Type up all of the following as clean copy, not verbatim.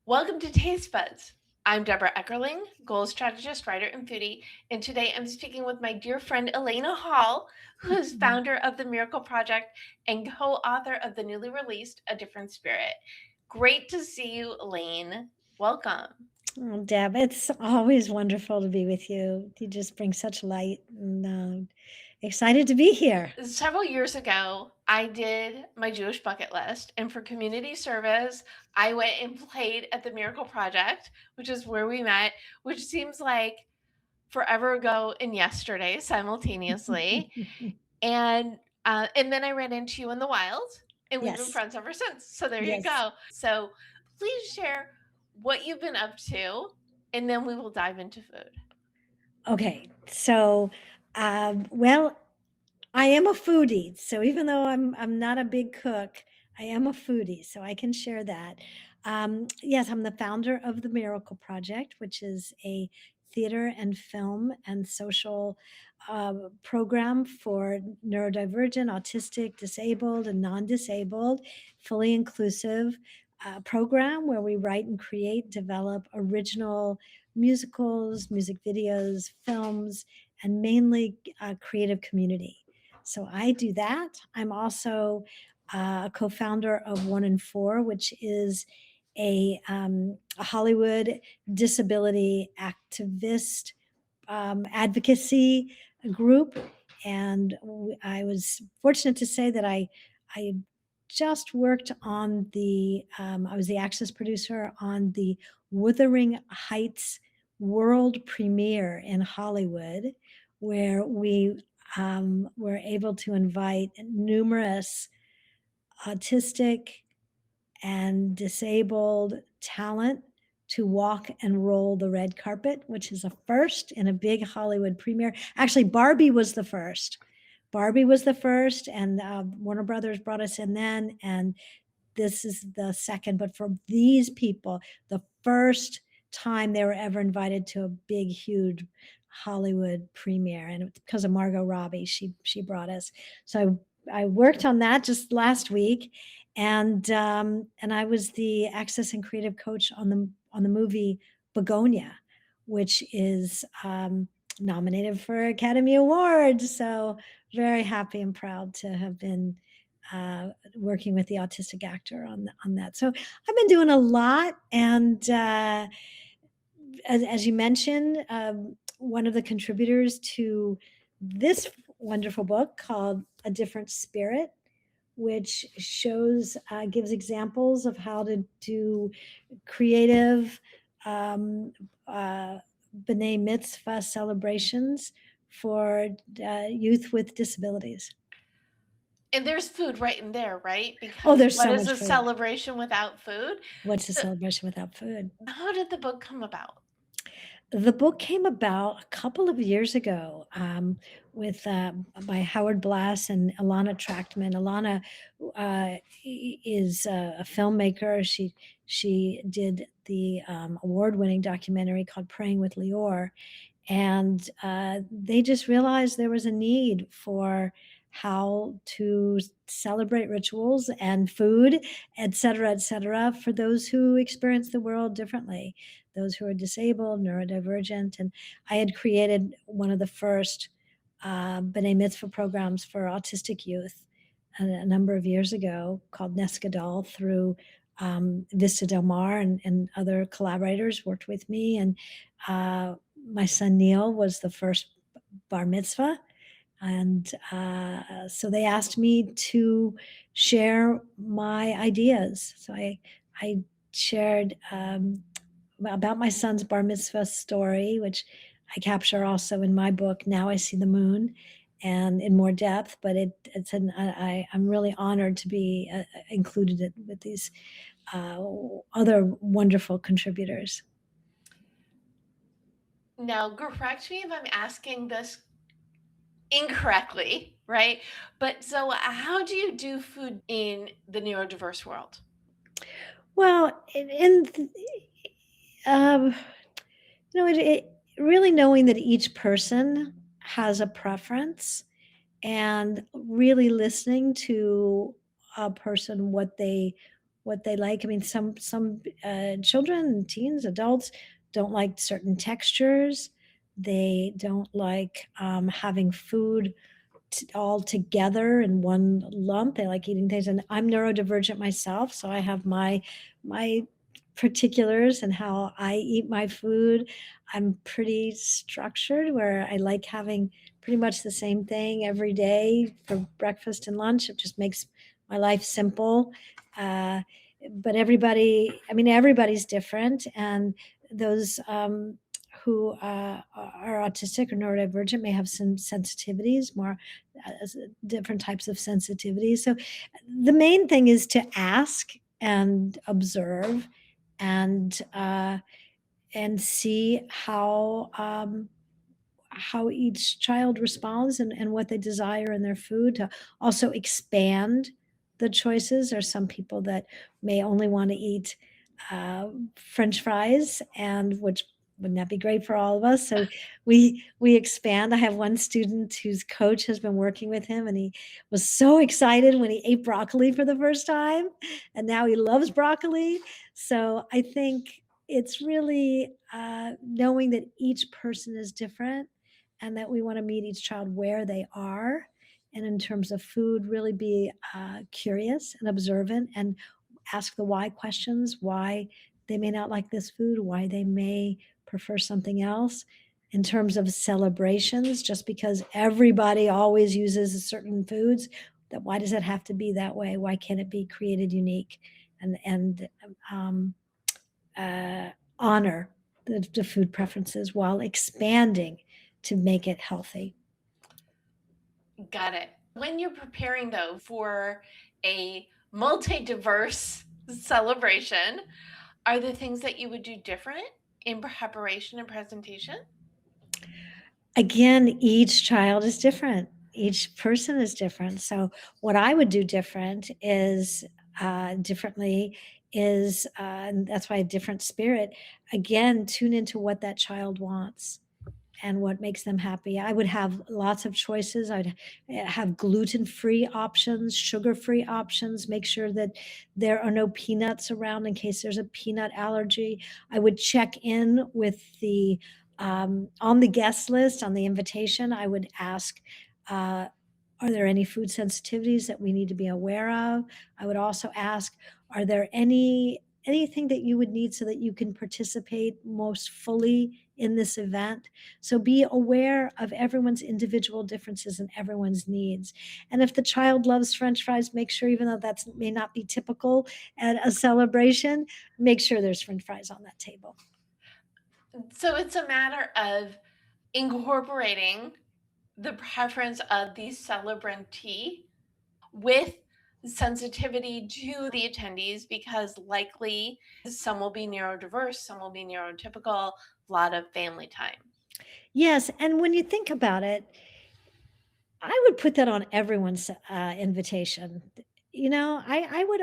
Welcome to Taste Buds. I'm Debra Eckerling, goal strategist, writer, and foodie, and today I'm speaking with my dear friend Elaine Hall, who is founder of the Miracle Project and co-author of the newly released A Different Spirit. Great to see you, Elaine. Welcome. Oh, Deb, it's always wonderful to be with you. You just bring such light, and excited to be here. Several years ago, I did my Jewish bucket list, and for community service, I went and played at the Miracle Project, which is where we met, which seems like forever ago and yesterday simultaneously. And then I ran into you in the wild, and we've been Yes, friends ever since. So there you yes. go. So please share what you've been up to, and then we will dive into food. Okay, so, well, I am a foodie. So even though I'm not a big cook, I am a foodie, so I can share that. Yes, I'm the founder of the Miracle Project, which is a theater and film and social program for neurodivergent, autistic, disabled, and non-disabled, fully inclusive program where we write and create, develop original musicals, music videos, films, and mainly creative community. So I do that. I'm also a co-founder of One in Four, which is a Hollywood disability activist advocacy group. And I was fortunate to say that I just worked on I was the access producer on the Wuthering Heights world premiere in Hollywood, where we were able to invite numerous autistic and disabled talent to walk and roll the red carpet, which is a first in a big Hollywood premiere. Actually, Barbie was the first. Barbie was the first, and Warner Brothers brought us in then, and this is the second. But for these people, the first time they were ever invited to a big, huge Hollywood premiere, and it's because of Margot Robbie. She brought us. So I worked on that just last week, and I was the access and creative coach on the movie Begonia, which is nominated for Academy Awards. So very happy and proud to have been working with the autistic actor on that. So I've been doing a lot, and as you mentioned, one of the contributors to this wonderful book called A Different Spirit, which gives examples of how to do creative um, uh, B'nai Mitzvah celebrations for youth with disabilities. And there's food right in there, right? Oh, Because there's what so is much a food. celebration without food? What's a So celebration without food? how did the book come about? The book came about a couple of years ago with by Howard Blas and Ilana Trachtman. Ilana is a filmmaker. She did the award-winning documentary called Praying with Lior, and they just realized there was a need for how to celebrate rituals and food, et cetera, for those who experience the world differently, those who are disabled, neurodivergent. And I had created one of the first B'nai Mitzvah programs for autistic youth a number of years ago called Nes Gadol through Vista Del Mar, and other collaborators worked with me. And my son Neal was the first bar mitzvah. And so they asked me to share my ideas. So I shared about my son's bar mitzvah story, which I capture also in my book, Now I See the Moon, and in more depth. But I'm really honored to be included with these other wonderful contributors. Now, correct me if I'm asking this incorrectly, right? But so, how do you do food in the neurodiverse world? Well, um, it really knowing that each person has a preference, and really listening to a person what they what they like. I mean, some children, teens, adults don't like certain textures. They don't like having food all together in one lump. They like eating things, and I'm neurodivergent myself, so I have my particulars and how I eat my food. I'm pretty structured where I like having pretty much the same thing every day for breakfast and lunch. It just makes my life simple. Uh, but everybody, I mean, everybody's different, and those who are autistic or neurodivergent may have some sensitivities, more different types of sensitivities. So the main thing is to ask and observe and see how each child responds and what they desire in their food, to also expand the choices. There's some people that may only want to eat French fries, and which wouldn't that be great for all of us? So we expand. I have one student whose coach has been working with him, and he was so excited when he ate broccoli for the first time, and now he loves broccoli. So I think it's really knowing that each person is different, and that we want to meet each child where they are. And in terms of food, really be curious and observant and ask the why questions, why they may not like this food, why they may prefer something else. In terms of celebrations, just because everybody always uses certain foods, that why does it have to be that way? Why can't it be created unique and honor the food preferences while expanding to make it healthy? Got it. When you're preparing, though, for a multi-diverse celebration, are there things that you would do different in preparation and presentation? Again, each child is different. Each person is different. So what I would do differently is, and that's why a different spirit. Again, tune into what that child wants and what makes them happy. I would have lots of choices. I'd have gluten-free options, sugar-free options, make sure that there are no peanuts around in case there's a peanut allergy. I would check in with the on the guest list, on the invitation, I would ask, uh, are there any food sensitivities that we need to be aware of? I would also ask, are there anything that you would need so that you can participate most fully in this event? So be aware of everyone's individual differences and everyone's needs. And if the child loves French fries, make sure, even though that may not be typical at a celebration, make sure there's French fries on that table. So it's a matter of incorporating the preference of the celebrantee with sensitivity to the attendees, because likely some will be neurodiverse, some will be neurotypical, a lot of family time. Yes, and when you think about it, I would put that on everyone's invitation. You know, I would,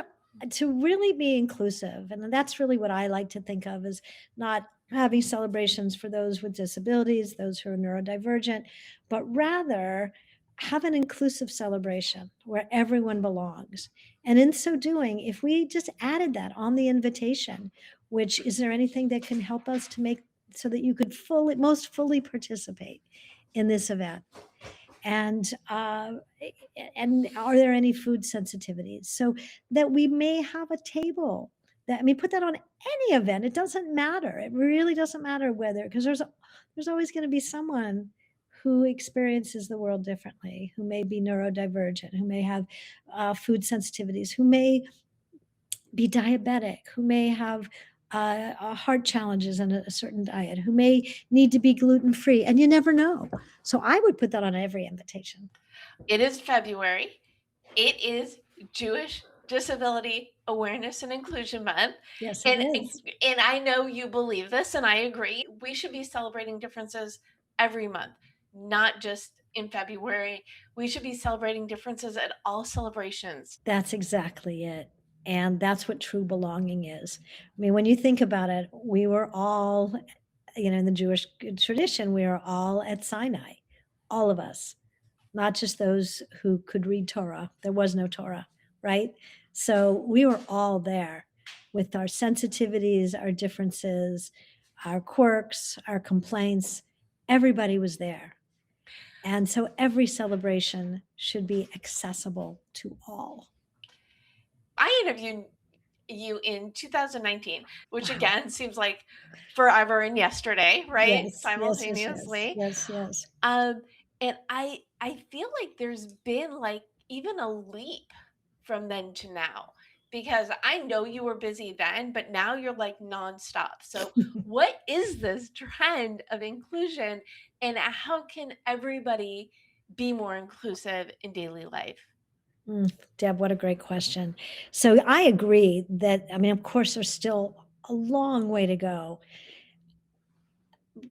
to really be inclusive, and that's really what I like to think of, as not having celebrations for those with disabilities, those who are neurodivergent, but rather have an inclusive celebration where everyone belongs. And in so doing, if we just added that on the invitation, which, is there anything that can help us to make so that you could most fully participate in this event? And and are there any food sensitivities, so that we may have a table that, I mean, put that on any event. It doesn't matter. It really doesn't matter whether, because there's always going to be someone who experiences the world differently, who may be neurodivergent, who may have food sensitivities, who may be diabetic, who may have heart challenges and a certain diet, who may need to be gluten free, and you never know. So I would put that on every invitation. It is February. It is Jewish Disability Awareness and Inclusion Month. Yes, it And is. and I know you believe this, and I agree. We should be celebrating differences every month, not just in February. We should be celebrating differences at all celebrations. That's exactly it. And that's what true belonging is. I mean, when you think about it, we were all, in the Jewish tradition, we are all at Sinai, all of us, not just those who could read Torah. There was no Torah, right? So we were all there with our sensitivities, our differences, our quirks, our complaints. Everybody was there. And so every celebration should be accessible to all. I interviewed you in 2019, which Wow. again seems like forever and yesterday, right? Yes, yes, yes, yes, Simultaneously. yes, yes. Um, and I feel like there's been like even a leap from then to now, because I know you were busy then, but now you're like nonstop. So what is this trend of inclusion, and how can everybody be more inclusive in daily life? Deb, what a great question. So I agree that, I mean, of course, there's still a long way to go,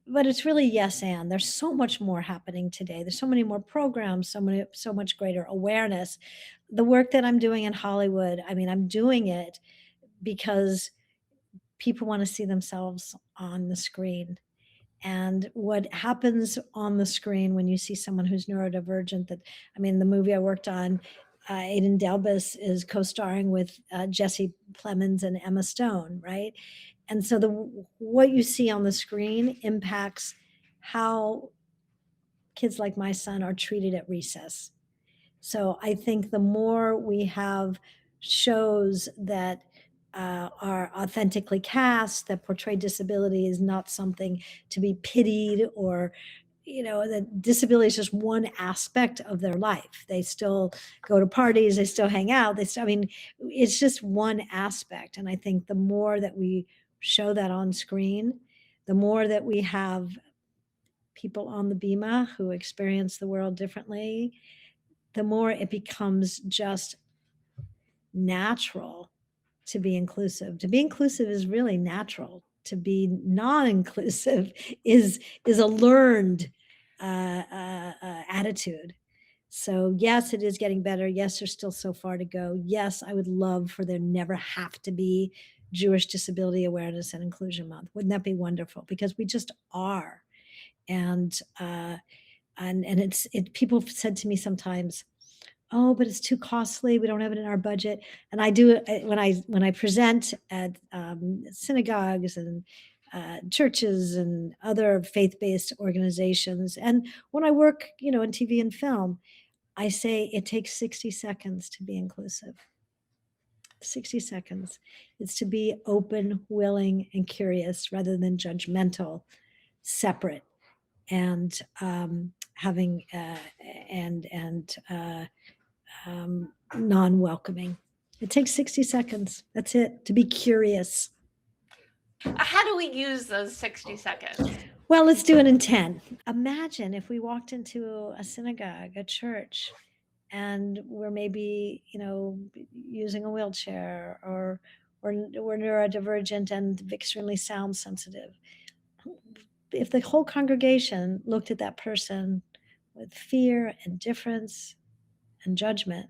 but it's really yes and. There's so much more happening today. There's so many more programs, so much greater awareness. The work that I'm doing in Hollywood, I mean, I'm doing it because people want to see themselves on the screen. And what happens on the screen when you see someone who's neurodivergent, that, I mean, the movie I worked on, Aiden Delbus is co-starring with Jesse Plemons and Emma Stone, right? And so what you see on the screen impacts how kids like my son are treated at recess. So I think the more we have shows that are authentically cast, that portray disability is not something to be pitied, or, you know, that disability is just one aspect of their life. They still go to parties, they still hang out, I mean, it's just one aspect. And I think the more that we show that on screen, the more that we have people on the bima who experience the world differently, the more it becomes just natural to be inclusive. To be inclusive is really natural. To be non-inclusive is a learned attitude. So yes, it is getting better. Yes, there's still so far to go. Yes, I would love for there never have to be Jewish Disability Awareness and Inclusion Month. Wouldn't that be wonderful? Because we just are. And people have said to me sometimes, oh, but it's too costly, we don't have it in our budget. And I do it when I present at synagogues and churches and other faith-based organizations, and when I work, you know, in TV and film, I say it takes 60 seconds to be inclusive. 60 seconds. It's to be open, willing, and curious rather than judgmental, separate, and having non-welcoming. It takes 60 seconds. That's it, to be curious. How do we use those 60 seconds? Well, let's do it in 10. Imagine if we walked into a synagogue, a church, and we're maybe, you know, using a wheelchair, or we're neurodivergent and extremely sound sensitive. If the whole congregation looked at that person with fear, indifference, and judgment,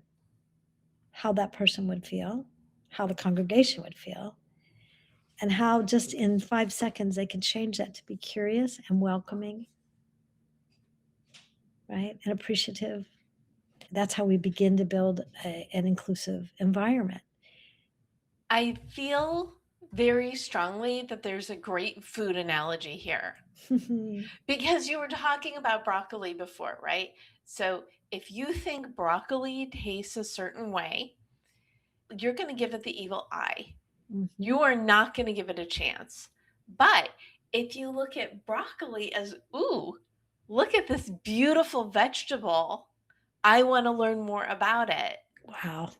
how that person would feel, how the congregation would feel, and how just in 5 seconds they can change that to be curious and welcoming, right? And appreciative. That's how we begin to build an inclusive environment. I feel very strongly that there's a great food analogy here. Because you were talking about broccoli before, right? So if you think broccoli tastes a certain way, you're going to give it the evil eye. You are not going to give it a chance. But if you look at broccoli as, ooh, look at this beautiful vegetable, I want to learn more about it. Wow.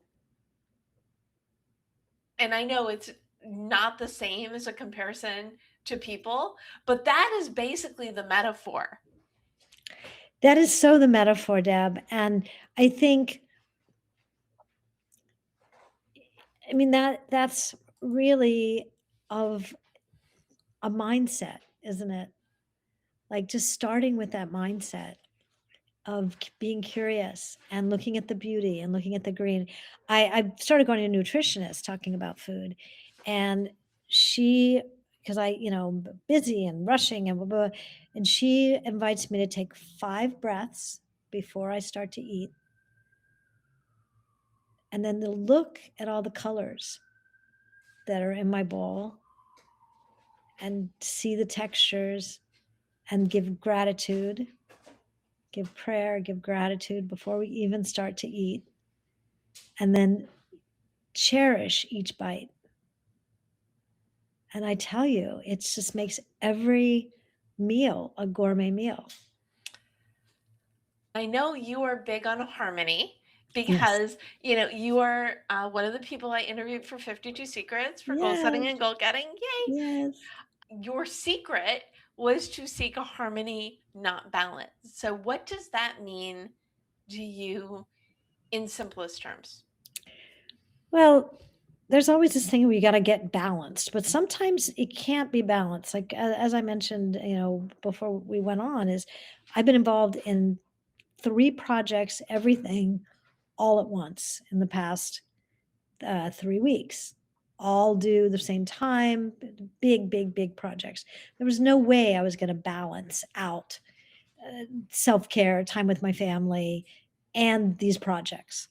And I know it's not the same as a comparison to people, but that is basically the metaphor. That is so the metaphor, Deb. And I think, I mean, that's really of a mindset, isn't it? Like just starting with that mindset of being curious and looking at the beauty and looking at the green. I started going to a nutritionist talking about food, and she, because I, you know, busy and rushing and blah, blah, and she invites me to take 5 breaths before I start to eat, and then to look at all the colors that are in my bowl and see the textures and give gratitude, give prayer, give gratitude before we even start to eat, and then cherish each bite. And I tell you, it just makes every meal a gourmet meal. I know you are big on harmony Yes. because, you are one of the people I interviewed for 52 Secrets for goal setting Yes. and goal getting. Yay! Yes. Your secret was to seek a harmony, not balance. So, what does that mean to you in simplest terms? Well, there's always this thing where you got to get balanced, but sometimes it can't be balanced. Like as I mentioned, before we went on, is I've been involved in 3 projects, everything all at once in the past 3 weeks, all due the same time, big, big, big projects. There was no way I was going to balance out self care, time with my family, and these projects,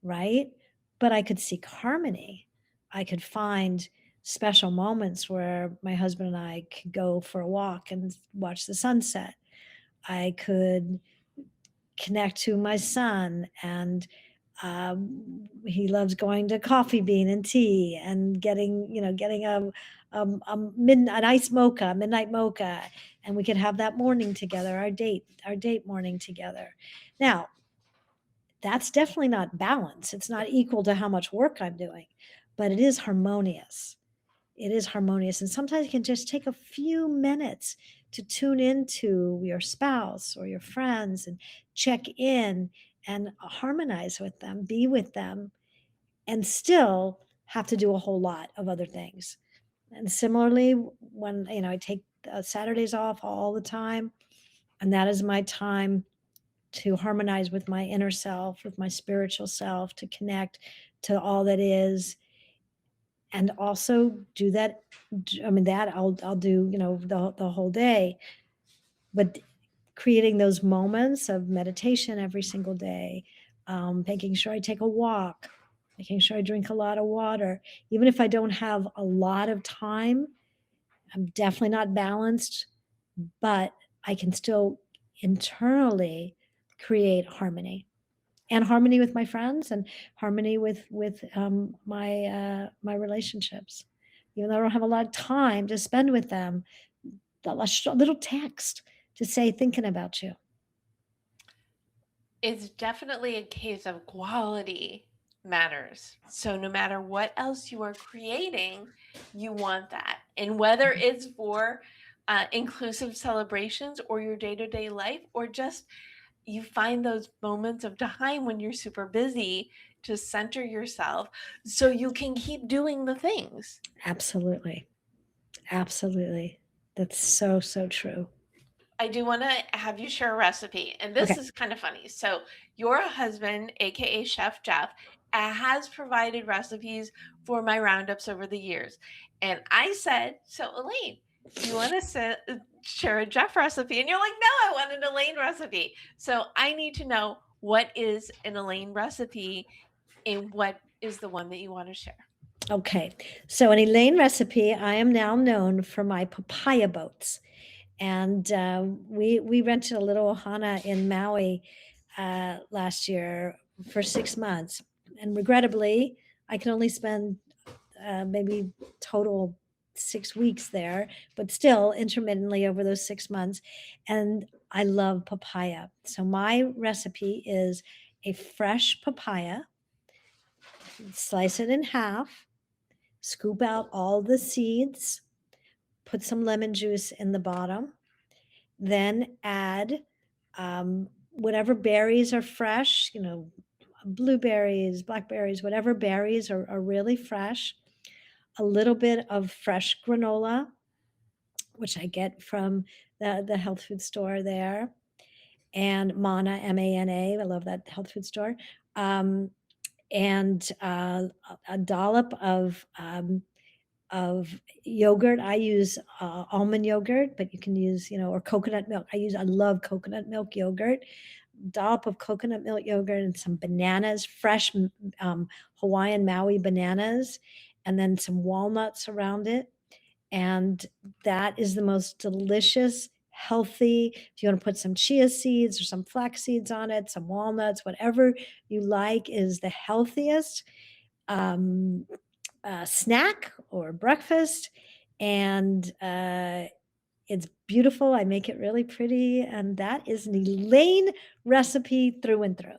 right? But I could seek harmony. I could find special moments where my husband and I could go for a walk and watch the sunset. I could connect to my son, and he loves going to Coffee Bean and tea and getting an ice mocha, midnight mocha, and we could have that morning together, our date morning together. Now, that's definitely not balance. It's not equal to how much work I'm doing, but it is harmonious. It is harmonious. And sometimes it can just take a few minutes to tune into your spouse or your friends and check in and harmonize with them, be with them, and still have to do a whole lot of other things. And similarly, when I take Saturdays off all the time, and that is my time to harmonize with my inner self, with my spiritual self, to connect to all that is, and also do that. I mean, that I'll do, the whole day, but creating those moments of meditation every single day, making sure I take a walk, making sure I drink a lot of water, even if I don't have a lot of time. I'm definitely not balanced, but I can still internally create harmony, and harmony with my friends, and harmony with my relationships. Even though I don't have a lot of time to spend with them, a little text to say thinking about you. It's definitely a case of quality matters. So no matter what else you are creating, you want that. And whether it's for inclusive celebrations or your day-to-day life, or just you find those moments of time when you're super busy to center yourself so you can keep doing the things. Absolutely. Absolutely. That's so, so true. I do want to have you share a recipe, and this Okay. is kind of funny. So, your husband, aka Chef Jeff, has provided recipes for my roundups over the years. And I said, "So, Elaine, do you want to share a Jeff recipe?" And you're like, "No, I want an Elaine recipe." So, I need to know, what is an Elaine recipe and what is the one that you want to share? Okay. So, an Elaine recipe, I am now known for my papaya boats. And we rented a little ohana in Maui last year for 6 months, and regrettably, I can only spend maybe total 6 weeks there, but still intermittently over those 6 months. And I love papaya. So my recipe is a fresh papaya, slice it in half, scoop out all the seeds, put some lemon juice in the bottom, then add whatever berries are fresh, blueberries, blackberries, whatever berries are really fresh, a little bit of fresh granola, which I get from the health food store there, and Mana, MANA. I love that health food store. And a dollop of yogurt. I use almond yogurt, but you can use, or coconut milk. I love coconut milk yogurt. dollop of coconut milk yogurt and some bananas, fresh Hawaiian Maui bananas, and then some walnuts around it. And that is the most delicious, healthy. If you want to put some chia seeds or some flax seeds on it, some walnuts, whatever you like is the healthiest snack or breakfast. And it's beautiful. I make it really pretty. And that is an Elaine recipe through and through.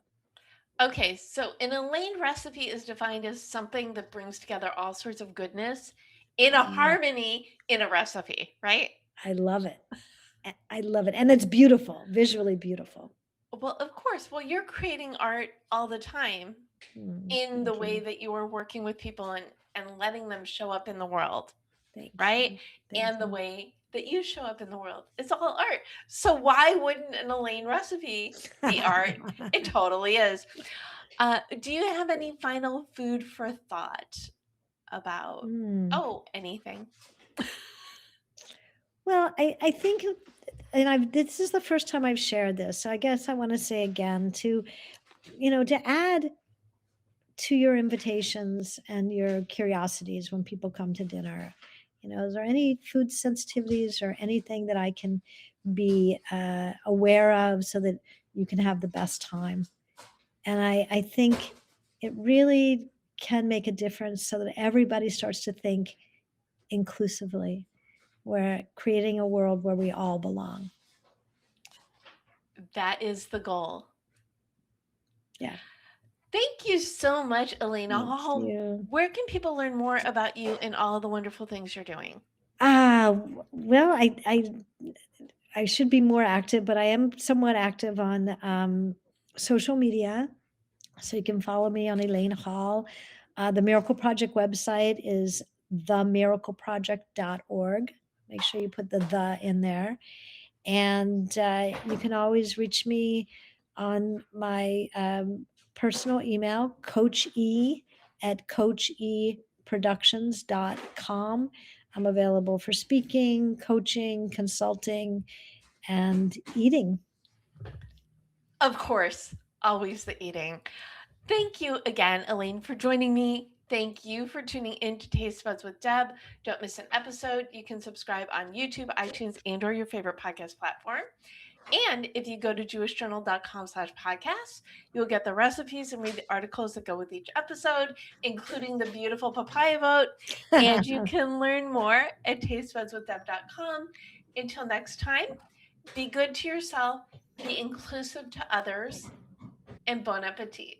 Okay, so an Elaine recipe is defined as something that brings together all sorts of goodness in a harmony in a recipe, right? I love it. I love it. And it's beautiful, visually beautiful. Well, of course. Well, you're creating art all the time in the way that you are working with people and letting them show up in the world, right? And the way that you show up in the world. It's all art. So why wouldn't an Elaine recipe be art? It totally is. Do you have any final food for thought about, anything? Well, I think, and this is the first time I've shared this, so I guess I want to say again to add to your invitations and your curiosities when people come to dinner. Is there any food sensitivities or anything that I can be aware of so that you can have the best time? And I think it really can make a difference so that everybody starts to think inclusively. We're creating a world where we all belong. That is the goal. Yeah. Thank you so much, Elaine Hall. Thank you. Where can people learn more about you and all the wonderful things you're doing? Well, I should be more active, but I am somewhat active on social media. So you can follow me on Elaine Hall. The Miracle Project website is themiracleproject.org. Make sure you put the in there. And you can always reach me on my personal email, coache@coacheproductions.com. I'm available for speaking, coaching, consulting, and eating. Of course, always the eating. Thank you again, Elaine, for joining me. Thank you for tuning in to Taste Buds with Deb. Don't miss an episode. You can subscribe on YouTube, iTunes, and or your favorite podcast platform. And if you go to jewishjournal.com/podcast, you'll get the recipes and read the articles that go with each episode, including the beautiful papaya vote. And you can learn more at tastebudswithdeb.com. Until next time, be good to yourself, be inclusive to others, and bon appetit.